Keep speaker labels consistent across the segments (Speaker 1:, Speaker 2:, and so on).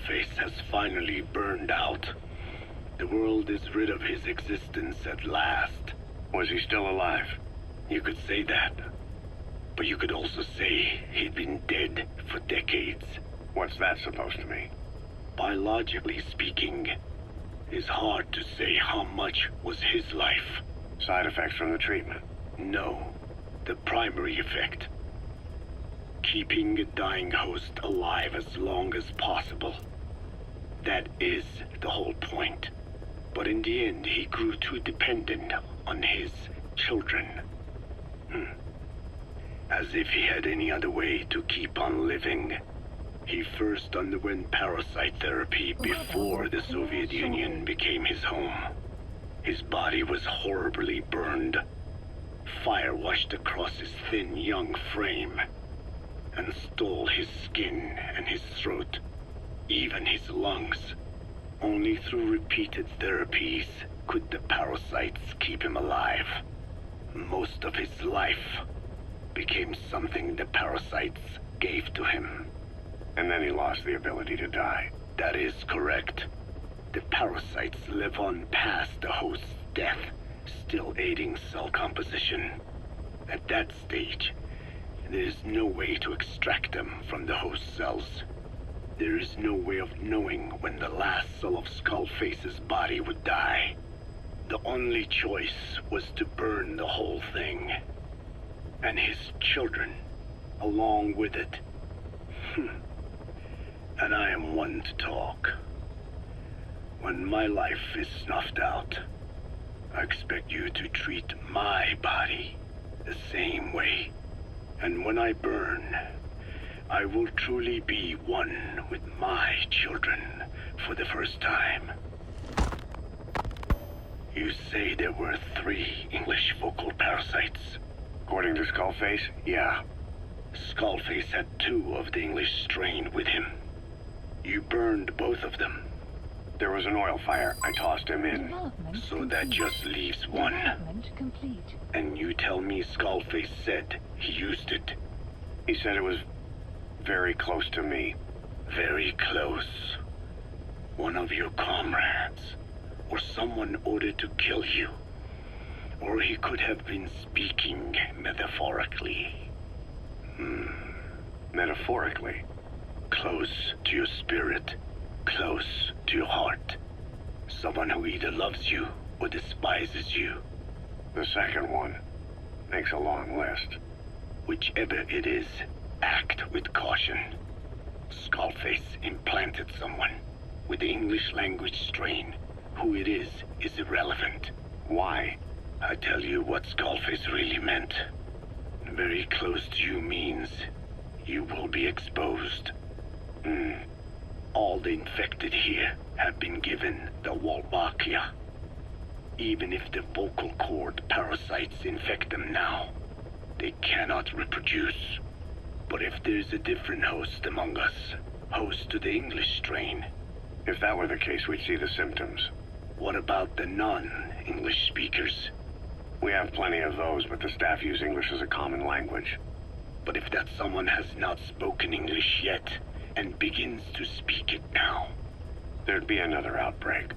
Speaker 1: Skullface has finally burned out. The world is rid of his existence at last.
Speaker 2: Was he still alive?
Speaker 1: You could say that. But you could also say he'd been dead for decades.
Speaker 2: What's that supposed to mean?
Speaker 1: Biologically speaking, it's hard to say how much was his life.
Speaker 2: Side effects from the treatment?
Speaker 1: No. The primary effect. Keeping a dying host alive as long as possible. That is the whole point. But in the end, he grew too dependent on his children. As if he had any other way to keep on living. He first underwent parasite therapy before the Soviet Union became his home. His body was horribly burned. Fire washed across his thin young frame and stole his skin and his throat, even his lungs. Only through repeated therapies could the parasites keep him alive. Most of his life became something the parasites gave to him.
Speaker 2: And then he lost the ability to die.
Speaker 1: That is correct. The parasites live on past the host's death, still aiding cell composition. At that stage, there is no way to extract them from the host cells. There is no way of knowing when the last cell of Skullface's body would die. The only choice was to burn the whole thing. And his children, along with it. And I am one to talk. When my life is snuffed out, I expect you to treat my body the same way. And when I burn, I will truly be one with my children for the first time. You say there were 3 English vocal parasites.
Speaker 2: According to Skullface, yeah.
Speaker 1: Skullface had 2 of the English strain with him. You burned both of them.
Speaker 2: There was an oil fire. I tossed him in.
Speaker 1: So that just leaves 1.
Speaker 3: Development complete.
Speaker 1: And you tell me Skullface said he used it.
Speaker 2: He said it was very close to me.
Speaker 1: Very close. One of your comrades. Or someone ordered to kill you. Or he could have been speaking metaphorically.
Speaker 2: Metaphorically?
Speaker 1: Close to your spirit. Close to your heart. Someone who either loves you or despises you.
Speaker 2: The second one makes a long list.
Speaker 1: Whichever it is, act with caution. Skullface implanted someone with the English language strain. Who it is irrelevant.
Speaker 2: Why?
Speaker 1: I tell you what Skullface really meant. Very close to you means you will be exposed. All the infected here have been given the Wolbachia. Even if the vocal cord parasites infect them now, they cannot reproduce. But if there's a different host among us, host to the English strain.
Speaker 2: If that were the case, we'd see the symptoms.
Speaker 1: What about the non-English speakers?
Speaker 2: We have plenty of those, but the staff use English as a common language.
Speaker 1: But if that someone has not spoken English yet, and begins to speak it now,
Speaker 2: there'd be another outbreak.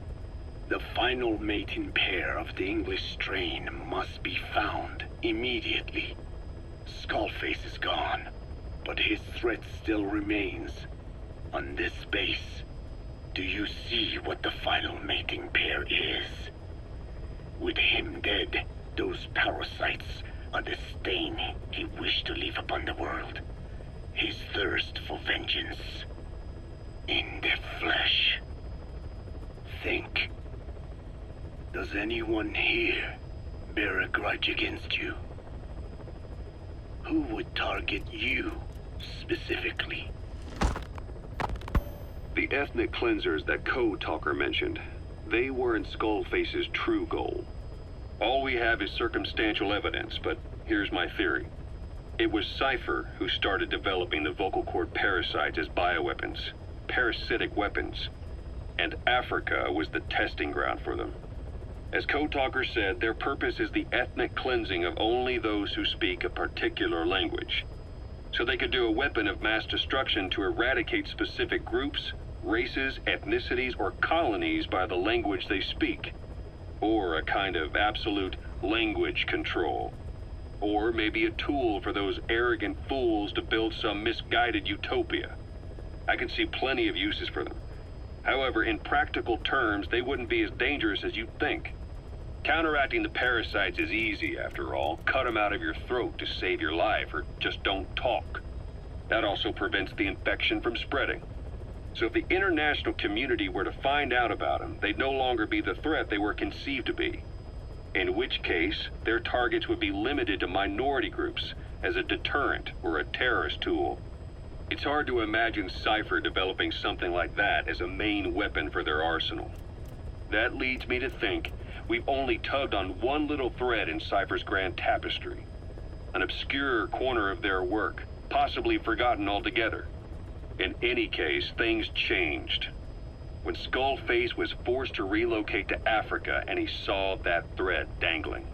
Speaker 1: The final mating pair of the English strain must be found immediately. Skullface is gone, but his threat still remains. On this base, do you see what the final mating pair is? With him dead, those parasites are the stain he wished to leave upon the world. His thirst for vengeance. In the flesh. Think. Does anyone here bear a grudge against you? Who would target you, specifically?
Speaker 4: The ethnic cleansers that Code Talker mentioned, they weren't Skullface's true goal. All we have is circumstantial evidence, but here's my theory. It was Cypher who started developing the vocal cord parasites as bioweapons, parasitic weapons, and Africa was the testing ground for them. As Code Talker said, their purpose is the ethnic cleansing of only those who speak a particular language. So they could do a weapon of mass destruction to eradicate specific groups, races, ethnicities, or colonies by the language they speak. Or a kind of absolute language control. Or maybe a tool for those arrogant fools to build some misguided utopia. I can see plenty of uses for them. However, in practical terms, they wouldn't be as dangerous as you'd think. Counteracting the parasites is easy, after all. Cut them out of your throat to save your life, or just don't talk. That also prevents the infection from spreading. So if the international community were to find out about them, they'd no longer be the threat they were conceived to be. In which case, their targets would be limited to minority groups as a deterrent or a terrorist tool. It's hard to imagine Cypher developing something like that as a main weapon for their arsenal. That leads me to think we've only tugged on one little thread in Cypher's grand tapestry. An obscure corner of their work, possibly forgotten altogether. In any case, things changed. When Skullface was forced to relocate to Africa and he saw that thread dangling.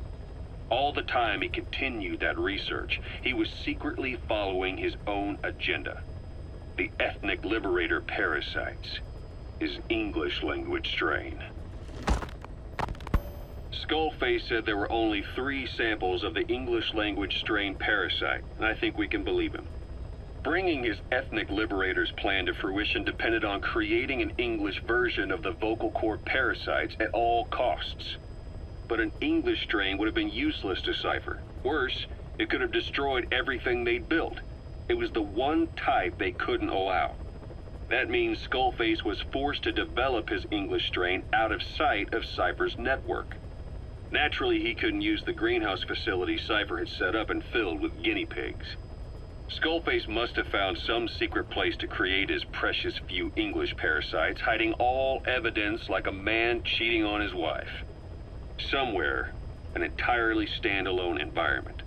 Speaker 4: All the time he continued that research, he was secretly following his own agenda. The ethnic liberator parasites. His English language strain. Skullface said there were only 3 samples of the English language strain parasite, and I think we can believe him. Bringing his ethnic liberator's plan to fruition depended on creating an English version of the vocal cord parasites at all costs. But an English strain would have been useless to Cypher. Worse, it could have destroyed everything they'd built. It was the one type they couldn't allow. That means Skullface was forced to develop his English strain out of sight of Cypher's network. Naturally, he couldn't use the greenhouse facility Cypher had set up and filled with guinea pigs. Skullface must have found some secret place to create his precious few English parasites, hiding all evidence like a man cheating on his wife. Somewhere, an entirely standalone environment.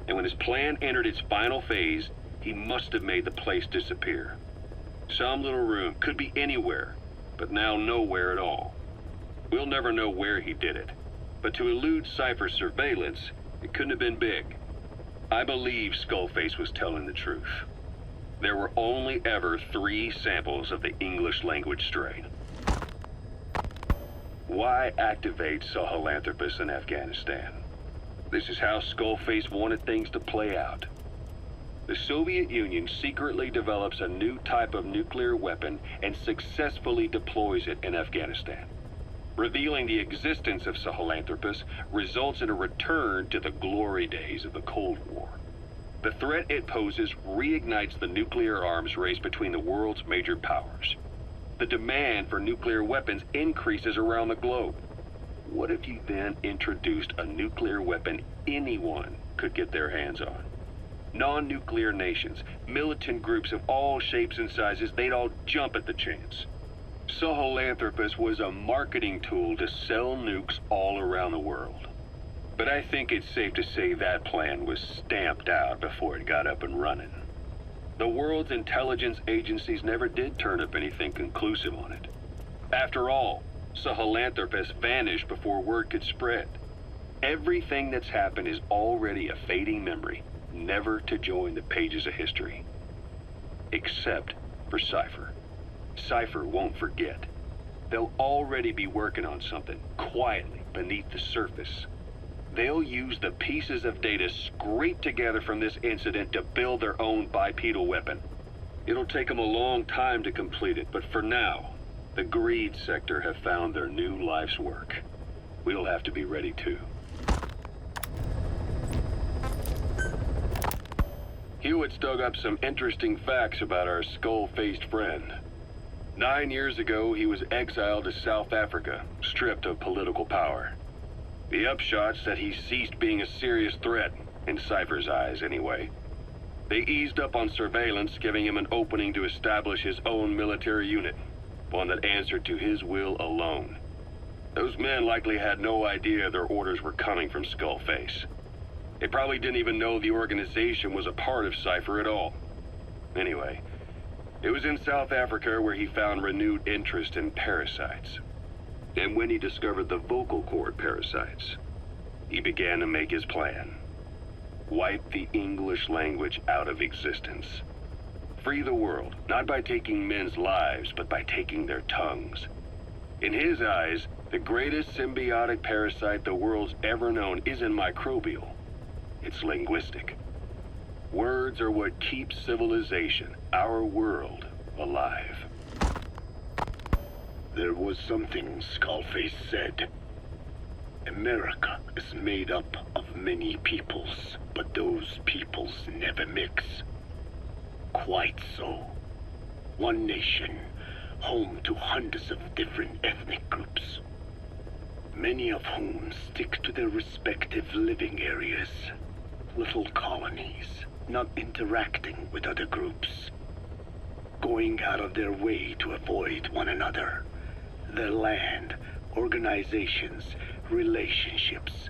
Speaker 4: And when his plan entered its final phase, he must have made the place disappear. Some little room, could be anywhere, but now nowhere at all. We'll never know where he did it, but to elude Cypher's surveillance, it couldn't have been big. I believe Skullface was telling the truth. There were only ever 3 samples of the English language strain. Why activate Sahelanthropus in Afghanistan? This is how Skullface wanted things to play out. The Soviet Union secretly develops a new type of nuclear weapon and successfully deploys it in Afghanistan. Revealing the existence of Sahelanthropus results in a return to the glory days of the Cold War. The threat it poses reignites the nuclear arms race between the world's major powers. The demand for nuclear weapons increases around the globe. What if you then introduced a nuclear weapon anyone could get their hands on? Non-nuclear nations, militant groups of all shapes and sizes, they'd all jump at the chance. Sahelanthropus was a marketing tool to sell nukes all around the world. But I think it's safe to say that plan was stamped out before it got up and running. The world's intelligence agencies never did turn up anything conclusive on it. After all, Sahelanthropus vanished before word could spread. Everything that's happened is already a fading memory, never to join the pages of history. Except for Cypher. Cypher won't forget. They'll already be working on something, quietly beneath the surface. They'll use the pieces of data scraped together from this incident to build their own bipedal weapon. It'll take them a long time to complete it, but for now, the greed sector have found their new life's work. We'll have to be ready too. Hewitt's dug up some interesting facts about our skull-faced friend. 9 years ago, he was exiled to South Africa, stripped of political power. The upshot's that he ceased being a serious threat, in Cypher's eyes anyway. They eased up on surveillance, giving him an opening to establish his own military unit, one that answered to his will alone. Those men likely had no idea their orders were coming from Skullface. They probably didn't even know the organization was a part of Cypher at all. Anyway, it was in South Africa where he found renewed interest in parasites. And when he discovered the vocal cord parasites, he began to make his plan. Wipe the English language out of existence. Free the world, not by taking men's lives, but by taking their tongues. In his eyes, the greatest symbiotic parasite the world's ever known isn't microbial. It's linguistic. Words are what keeps civilization, our world, alive.
Speaker 1: There was something Skullface said. America is made up of many peoples, but those peoples never mix. Quite so. One nation, home to hundreds of different ethnic groups, many of whom stick to their respective living areas, little colonies, not interacting with other groups, going out of their way to avoid one another, their land, organizations, relationships.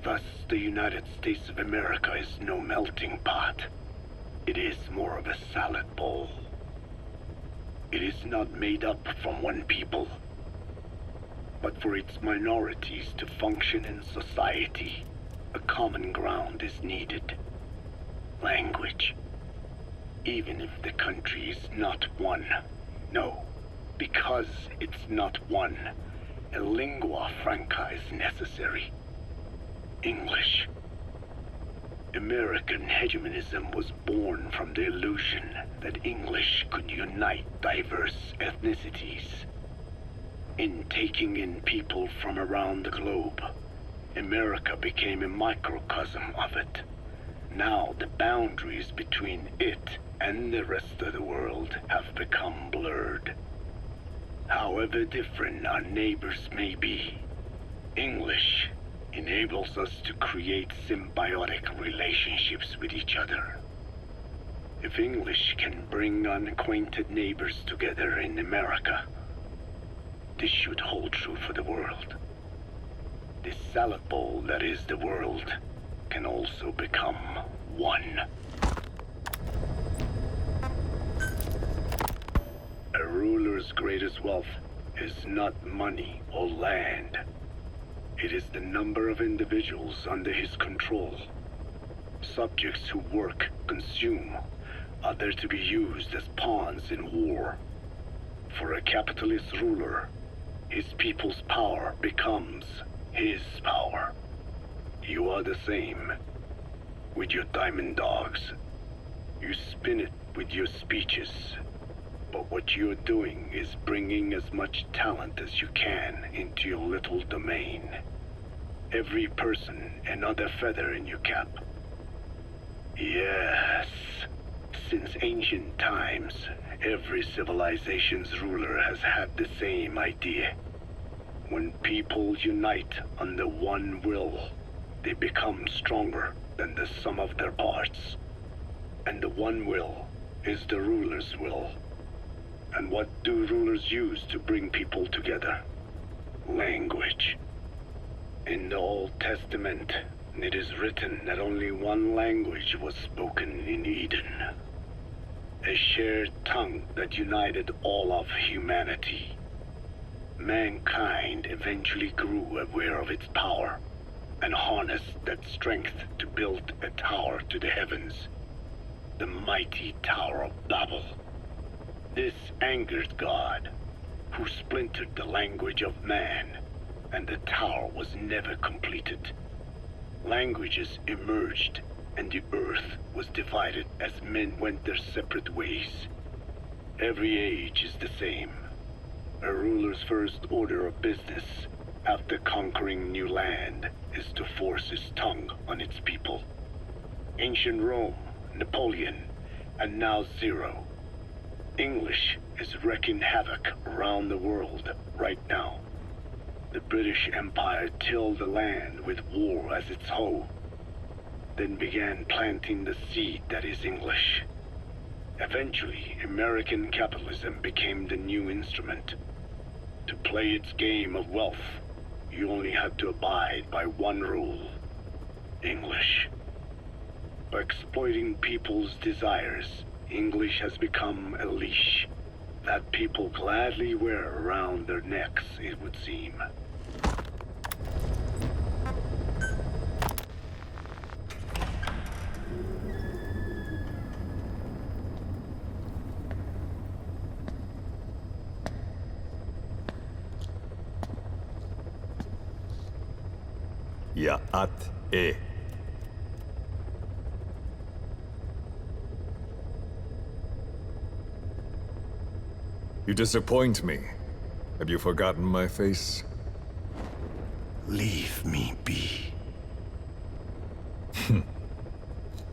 Speaker 1: Thus, the United States of America is no melting pot. It is more of a salad bowl. It is not made up from one people, but for its minorities to function in society, a common ground is needed. Language. Even if the country is not one. No, because it's not one, a lingua franca is necessary. English. American hegemonism was born from the illusion that English could unite diverse ethnicities. In taking in people from around the globe, America became a microcosm of it. Now the boundaries between it and the rest of the world have become blurred. However different our neighbors may be, English enables us to create symbiotic relationships with each other. If English can bring unacquainted neighbors together in America, this should hold true for the world. This salad bowl that is the world can also become one. A ruler's greatest wealth is not money or land. It is the number of individuals under his control. Subjects who work, consume, are there to be used as pawns in war. For a capitalist ruler, his people's power becomes his power. You are the same. With your diamond dogs, you spin it with your speeches. But what you're doing is bringing as much talent as you can into your little domain. Every person another feather in your cap. Yes, since ancient times, every civilization's ruler has had the same idea. When people unite under one will, they become stronger than the sum of their parts. And the one will is the ruler's will. And what do rulers use to bring people together? Language. In the Old Testament, it is written that only one language was spoken in Eden. A shared tongue that united all of humanity. Mankind eventually grew aware of its power and harnessed that strength to build a tower to the heavens. The mighty Tower of Babel. This angered God, who splintered the language of man, and the tower was never completed. Languages emerged, and the earth was divided as men went their separate ways. Every age is the same. A ruler's first order of business, after conquering new land, is to force his tongue on its people. Ancient Rome, Napoleon, and now Zero. English is wreaking havoc around the world right now. The British Empire tilled the land with war as its hoe, then began planting the seed that is English. Eventually, American capitalism became the new instrument. To play its game of wealth, you only had to abide by one rule: English. By exploiting people's desires, English has become a leash that people gladly wear around their necks, it would seem.
Speaker 3: Ya'at-e. You disappoint me. Have you forgotten my face?
Speaker 1: Leave me be.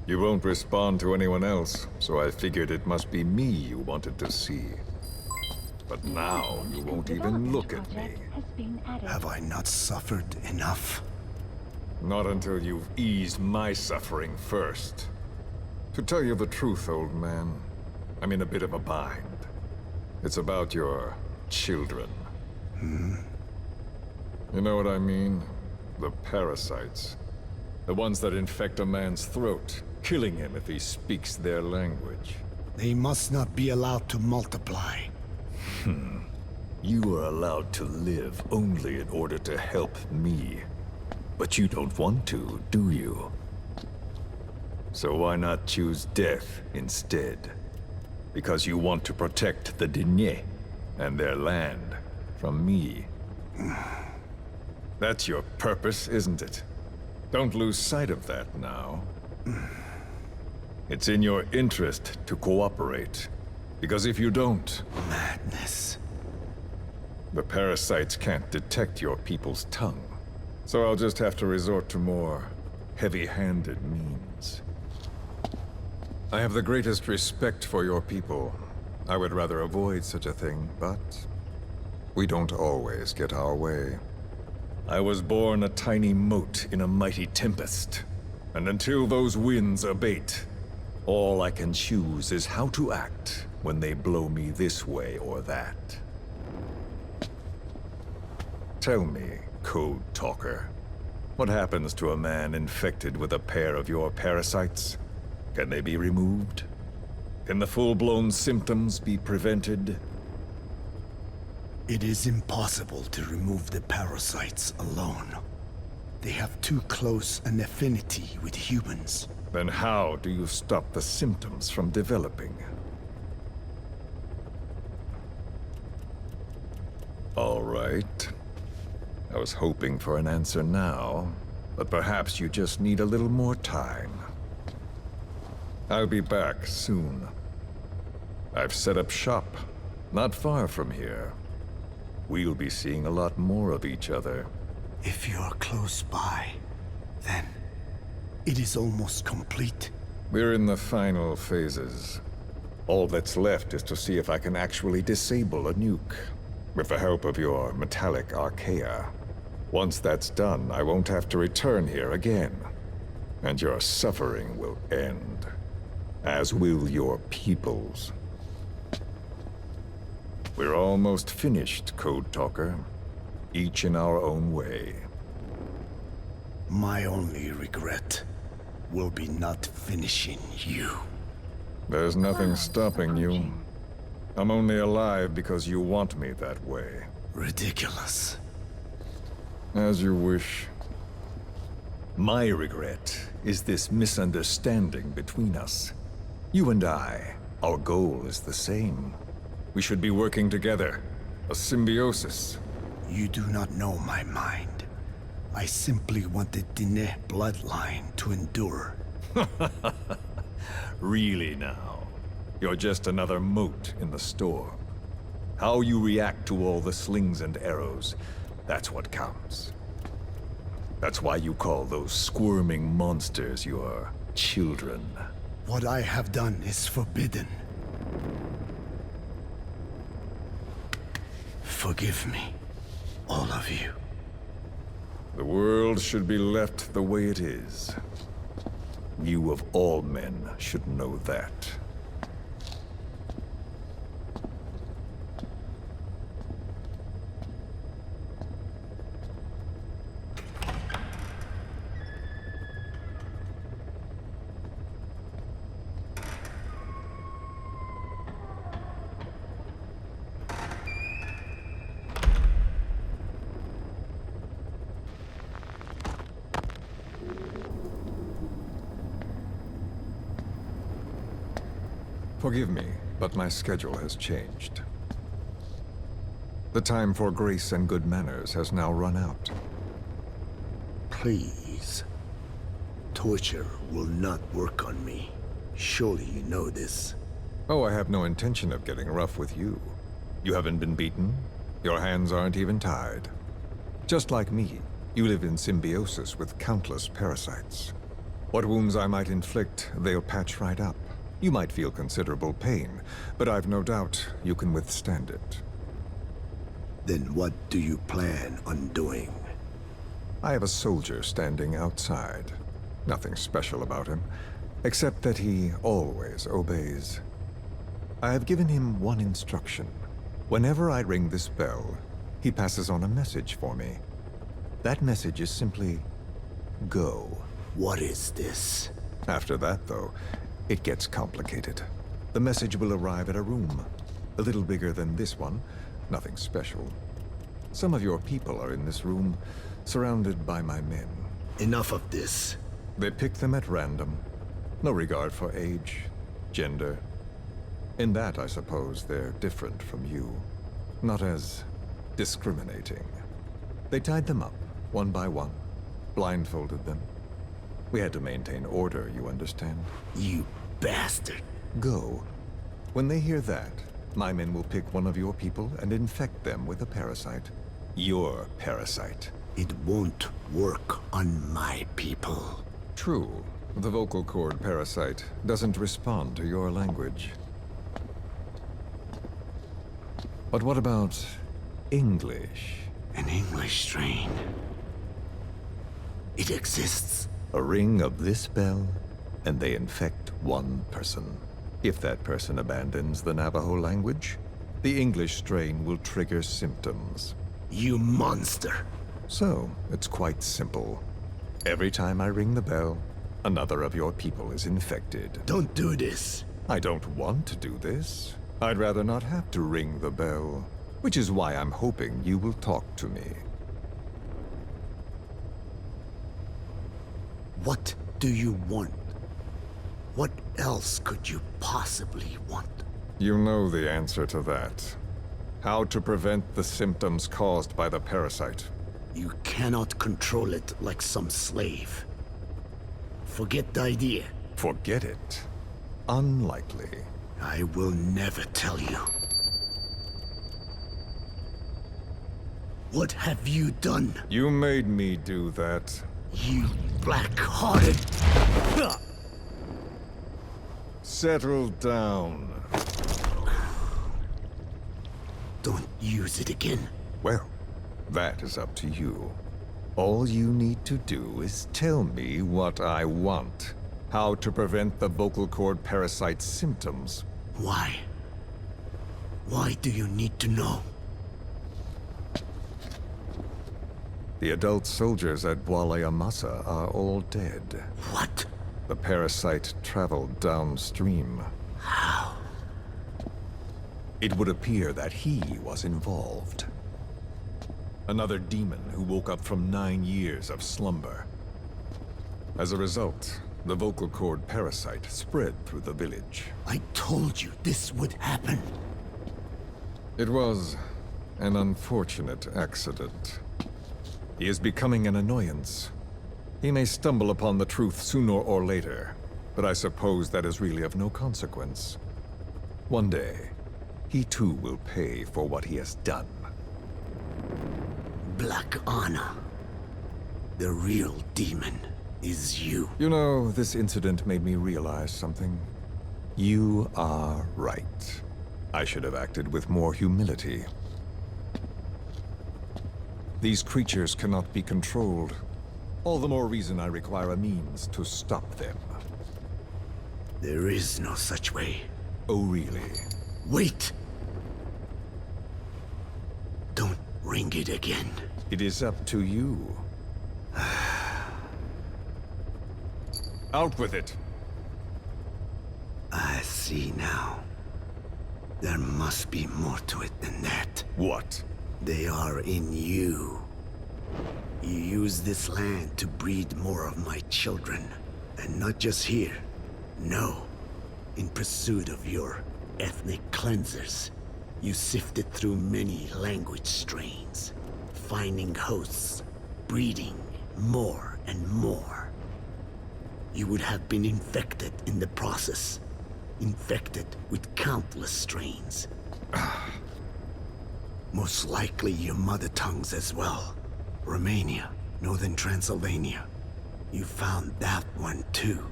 Speaker 3: You won't respond to anyone else, so I figured it must be me you wanted to see. But now you won't even look at me.
Speaker 1: Have I not suffered enough?
Speaker 3: Not until you've eased my suffering first. To tell you the truth, old man, I'm in a bit of a bind. It's about your children. You know what I mean? The parasites. The ones that infect a man's throat, killing him if he speaks their language.
Speaker 1: They must not be allowed to multiply.
Speaker 3: You are allowed to live only in order to help me. But you don't want to, do you? So why not choose death instead? Because you want to protect the Diné and their land from me. That's your purpose, isn't it? Don't lose sight of that now. It's in your interest to cooperate. Because if you don't...
Speaker 1: Madness.
Speaker 3: The parasites can't detect your people's tongue. So I'll just have to resort to more heavy-handed means. I have the greatest respect for your people. I would rather avoid such a thing, but... we don't always get our way. I was born a tiny mote in a mighty tempest. And until those winds abate, all I can choose is how to act when they blow me this way or that. Tell me, Code Talker, what happens to a man infected with a pair of your parasites? Can they be removed? Can the full-blown symptoms be prevented?
Speaker 1: It is impossible to remove the parasites alone. They have too close an affinity with humans.
Speaker 3: Then how do you stop the symptoms from developing? All right. I was hoping for an answer now, but perhaps you just need a little more time. I'll be back soon. I've set up shop, not far from here. We'll be seeing a lot more of each other.
Speaker 1: If you're close by, then it is almost complete.
Speaker 3: We're in the final phases. All that's left is to see if I can actually disable a nuke, with the help of your metallic archaea. Once that's done, I won't have to return here again, and your suffering will end, as will your people's. We're almost finished, Code Talker, each in our own way.
Speaker 1: My only regret will be not finishing you.
Speaker 3: There's nothing stopping you. I'm only alive because you want me that way.
Speaker 1: Ridiculous.
Speaker 3: As you wish. My regret is this misunderstanding between us. You and I, our goal is the same. We should be working together. A symbiosis.
Speaker 1: You do not know my mind. I simply want the Diné bloodline to endure.
Speaker 3: Really now? You're just another mote in the storm. How you react to all the slings and arrows, that's what counts. That's why you call those squirming monsters your children.
Speaker 1: What I have done is forbidden. Forgive me, all of you.
Speaker 3: The world should be left the way it is. You of all men should know that. Forgive me, but my schedule has changed. The time for grace and good manners has now run out.
Speaker 5: Please. Torture will not work on me. Surely you know this.
Speaker 3: Oh, I have no intention of getting rough with you. You haven't been beaten. Your hands aren't even tied. Just like me, you live in symbiosis with countless parasites. What wounds I might inflict, they'll patch right up. You might feel considerable pain, but I've no doubt you can withstand it.
Speaker 5: Then what do you plan on doing?
Speaker 3: I have a soldier standing outside. Nothing special about him, except that he always obeys. I have given him one instruction. Whenever I ring this bell, he passes on a message for me. That message is simply, go.
Speaker 5: What is this?
Speaker 3: After that, though, it gets complicated. The message will arrive at a room, a little bigger than this one, nothing special. Some of your people are in this room, surrounded by my men.
Speaker 5: Enough of this.
Speaker 3: They pick them at random. No regard for age, gender. In that, I suppose, they're different from you. Not as discriminating. They tied them up, one by one, blindfolded them. We had to maintain order, you understand?
Speaker 5: You bastard.
Speaker 3: Go. When they hear that, my men will pick one of your people and infect them with a parasite. Your parasite.
Speaker 5: It won't work on my people.
Speaker 3: True. The vocal cord parasite doesn't respond to your language. But what about English?
Speaker 5: An English strain. It exists.
Speaker 3: A ring of this bell, and they infect one person. If that person abandons the Navajo language, the English strain will trigger symptoms.
Speaker 5: You monster.
Speaker 3: So, it's quite simple. Every time I ring the bell, another of your people is infected.
Speaker 5: Don't do this.
Speaker 3: I don't want to do this. I'd rather not have to ring the bell, which is why I'm hoping you will talk to me.
Speaker 5: What do you want? What else could you possibly want?
Speaker 3: You know the answer to that. How to prevent the symptoms caused by the parasite.
Speaker 5: You cannot control it like some slave. Forget the idea.
Speaker 3: Forget it. Unlikely.
Speaker 5: I will never tell you. What have you done?
Speaker 3: You made me do that.
Speaker 5: You black-hearted...
Speaker 3: Settle down.
Speaker 5: Don't use it again.
Speaker 3: Well, that is up to you. All you need to do is tell me what I want. How to prevent the vocal cord parasite's symptoms.
Speaker 5: Why? Why do you need to know?
Speaker 3: The adult soldiers at Amasa are all dead.
Speaker 5: What?
Speaker 3: The parasite traveled downstream.
Speaker 5: How?
Speaker 3: It would appear that he was involved. Another demon who woke up from 9 years of slumber. As a result, the vocal cord parasite spread through the village.
Speaker 5: I told you this would happen.
Speaker 3: It was an unfortunate accident. He is becoming an annoyance. He may stumble upon the truth sooner or later, but I suppose that is really of no consequence. One day, he too will pay for what he has done.
Speaker 5: Black Anna. The real demon is you.
Speaker 3: You know, this incident made me realize something. You are right. I should have acted with more humility. These creatures cannot be controlled. All the more reason I require a means to stop them.
Speaker 5: There is no such way.
Speaker 3: Oh, really?
Speaker 5: Wait! Don't ring it again.
Speaker 3: It is up to you. Out with it!
Speaker 5: I see now. There must be more to it than that.
Speaker 3: What?
Speaker 5: They are in you. You use this land to breed more of my children. And not just here. No. In pursuit of your ethnic cleansers. You sifted through many language strains. Finding hosts. Breeding. more and more. You would have been infected in the process. Infected with countless strains. Most likely your mother tongues as well. Romania, Northern Transylvania. You found that one too.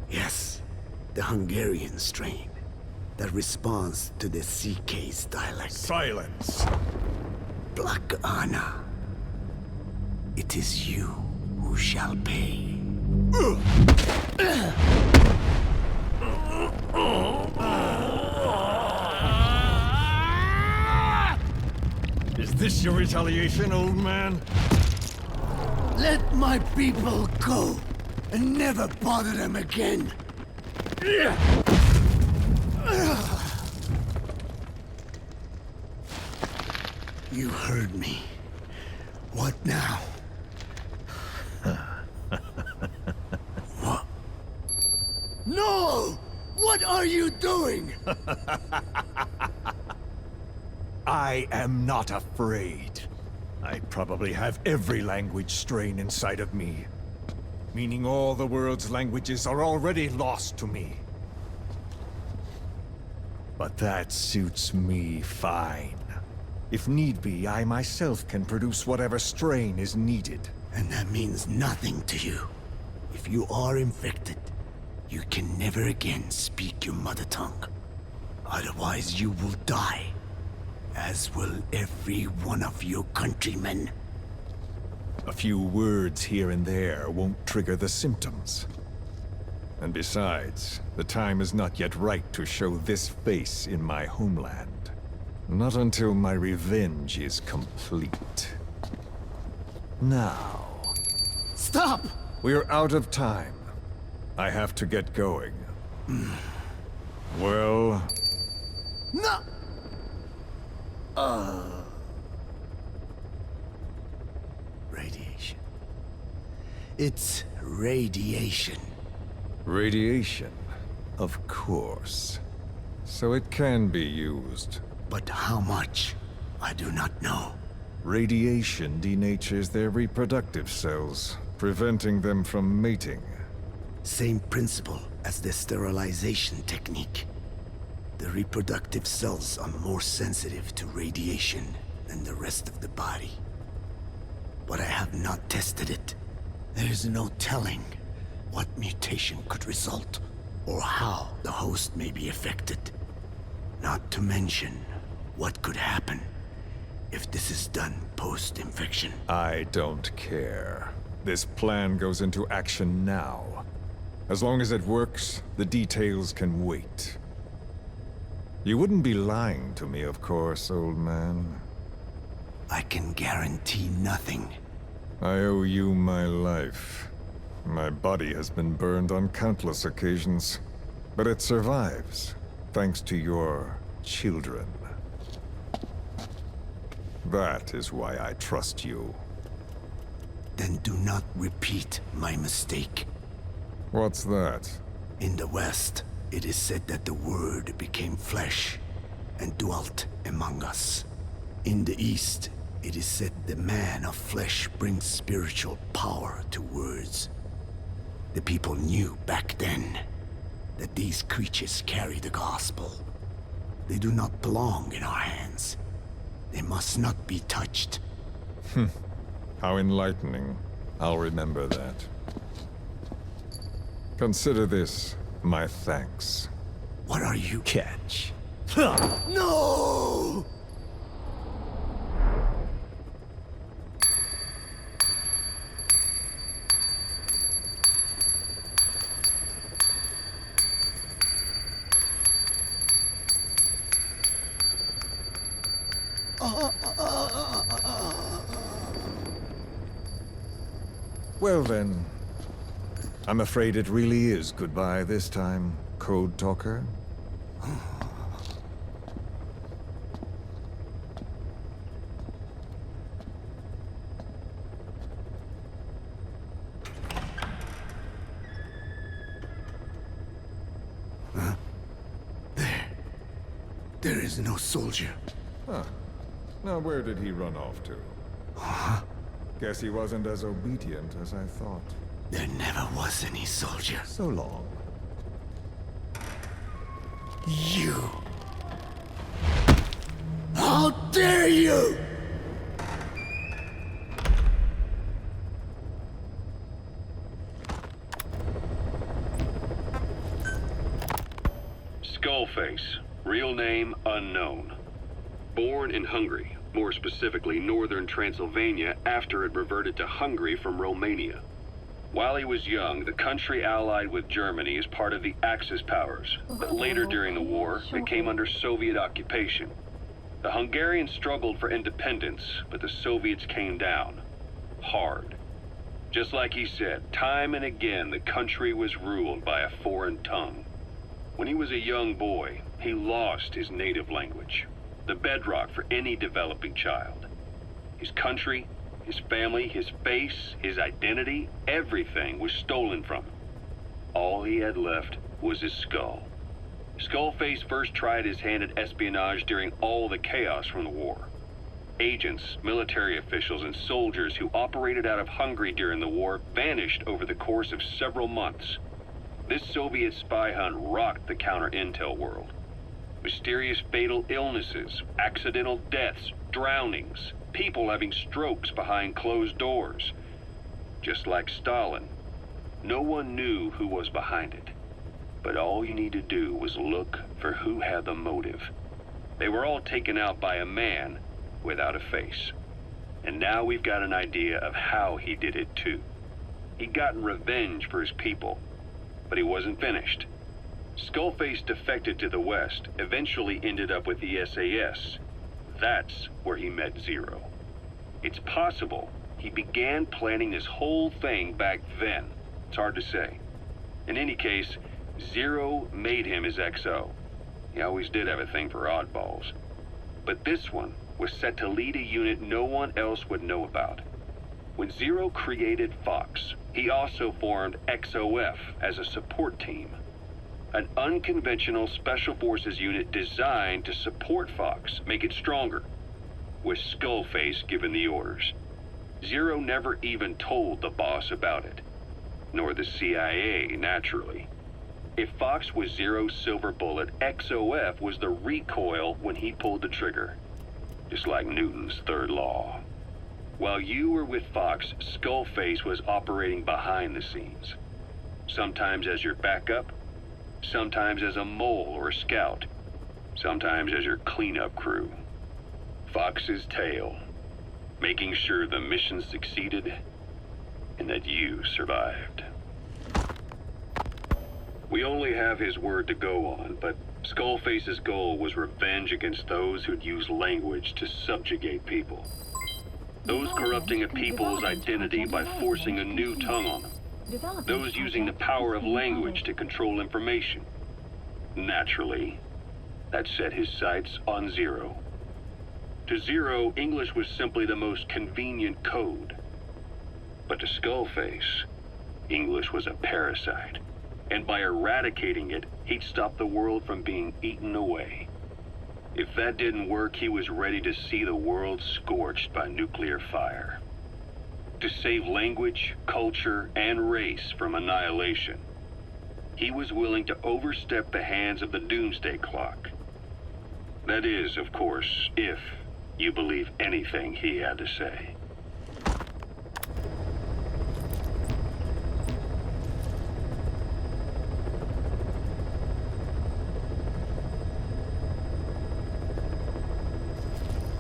Speaker 5: Yes, the Hungarian strain that responds to the CK's dialect.
Speaker 3: Silence!
Speaker 5: Black Anna. It is you who shall pay.
Speaker 3: Is this your retaliation, old man?
Speaker 5: Let my people go and never bother them again. You heard me. What now? What? No! What are you doing?
Speaker 3: I am not afraid. I probably have every language strain inside of me. Meaning all the world's languages are already lost to me. But that suits me fine. If need be, I myself can produce whatever strain is needed.
Speaker 5: And that means nothing to you. If you are infected, you can never again speak your mother tongue. Otherwise, you will die. As will every one of your countrymen.
Speaker 3: A few words here and there won't trigger the symptoms. And besides, the time is not yet right to show this face in my homeland. Not until my revenge is complete. Now...
Speaker 5: Stop!
Speaker 3: We're out of time. I have to get going. Well...
Speaker 5: No! Radiation. It's radiation.
Speaker 3: Radiation, of course. So it can be used.
Speaker 5: But how much? I do not know.
Speaker 3: Radiation denatures their reproductive cells, preventing them from mating.
Speaker 5: Same principle as the sterilization technique. The reproductive cells are more sensitive to radiation than the rest of the body. But I have not tested it. There is no telling what mutation could result, or how the host may be affected. Not to mention what could happen if this is done post-infection.
Speaker 3: I don't care. This plan goes into action now. As long as it works, the details can wait. You wouldn't be lying to me, of course, old man.
Speaker 5: I can guarantee nothing.
Speaker 3: I owe you my life. My body has been burned on countless occasions, but it survives, thanks to your children. That is why I trust you.
Speaker 5: Then do not repeat my mistake.
Speaker 3: What's that?
Speaker 5: In the West, it is said that the Word became flesh and dwelt among us. In the East, it is said the man of flesh brings spiritual power to words. The people knew back then that these creatures carry the gospel. They do not belong in our hands. They must not be touched.
Speaker 3: How enlightening. I'll remember that. Consider this my thanks.
Speaker 5: What are you?
Speaker 3: Catch.
Speaker 5: No!
Speaker 3: Well then, I'm afraid it really is goodbye this time, Code Talker.
Speaker 5: There is no soldier.
Speaker 3: Huh. Now where did he run off to? Guess he wasn't as obedient as I thought.
Speaker 5: There never was any soldier.
Speaker 3: So long.
Speaker 5: You! How dare you!
Speaker 4: Skullface, real name unknown. Born in Hungary, more specifically northern Transylvania after it reverted to Hungary from Romania. While he was young, the country allied with Germany as part of the Axis powers, but later during the war, it came under Soviet occupation. The Hungarians struggled for independence, but the Soviets came down. Hard. Just like he said, time and again the country was ruled by a foreign tongue. When he was a young boy, he lost his native language, the bedrock for any developing child. His country, his family, his face, his identity, everything was stolen from him. All he had left was his skull. Skullface first tried his hand at espionage during all the chaos from the war. Agents, military officials, and soldiers who operated out of Hungary during the war vanished over the course of several months. This Soviet spy hunt rocked the counter-intel world. Mysterious fatal illnesses, accidental deaths, drownings, people having strokes behind closed doors. Just like Stalin, no one knew who was behind it. But all you need to do was look for who had the motive. They were all taken out by a man without a face. And now we've got an idea of how he did it too. He'd gotten revenge for his people, but he wasn't finished. Skullface defected to the West, eventually ended up with the SAS. That's where he met Zero. It's possible he began planning this whole thing back then. It's hard to say. In any case, Zero made him his XO. He always did have a thing for oddballs. But this one was set to lead a unit no one else would know about. When Zero created Fox, he also formed XOF as a support team. An unconventional special forces unit designed to support Fox, make it stronger, with Skullface given the orders. Zero never even told the boss about it, nor the CIA, naturally. If Fox was Zero's silver bullet, XOF was the recoil when he pulled the trigger, just like Newton's third law. While you were with Fox, Skullface was operating behind the scenes. Sometimes as your backup, sometimes as a mole or a scout, sometimes as your cleanup crew. Fox's tail, making sure the mission succeeded and that you survived. We only have his word to go on, but Skullface's goal was revenge against those who'd use language to subjugate people. Those corrupting a people's identity by forcing a new tongue on them. Those using the power of language to control information. Naturally, that set his sights on Zero. To Zero, English was simply the most convenient code. But to Skullface, English was a parasite. And by eradicating it, he'd stop the world from being eaten away. If that didn't work, he was ready to see the world scorched by nuclear fire. To save language, culture, and race from annihilation, he was willing to overstep the hands of the doomsday clock. That is, of course, if you believe anything he had to say.